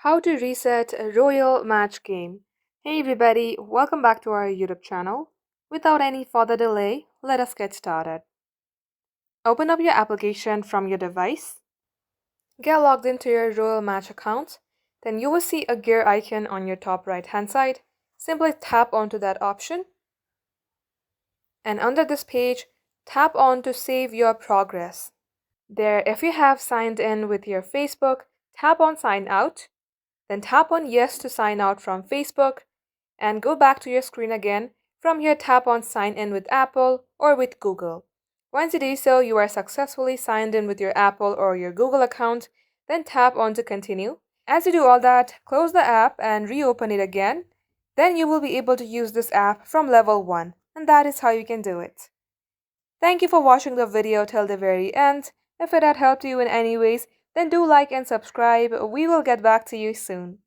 How to reset a Royal Match game. Hey everybody, welcome back to our YouTube channel. Without any further delay, let us get started. Open up your application from your device. Get logged into your Royal Match account. Then you will see a gear icon on your top right hand side. Simply tap onto that option. And under this page, tap on to save your progress. There, if you have signed in with your Facebook, tap on sign out. Then tap on yes to sign out from Facebook and go back to your screen again. From here, tap on sign in with Apple or with Google. Once you do so, you are successfully signed in with your Apple or your Google account. Then tap on to continue. As you do all that, close the app and reopen it again. Then you will be able to use this app from level 1, and that is how you can do it. Thank you for watching the video till the very end. If it had helped you in any ways, then do like and subscribe. We will get back to you soon.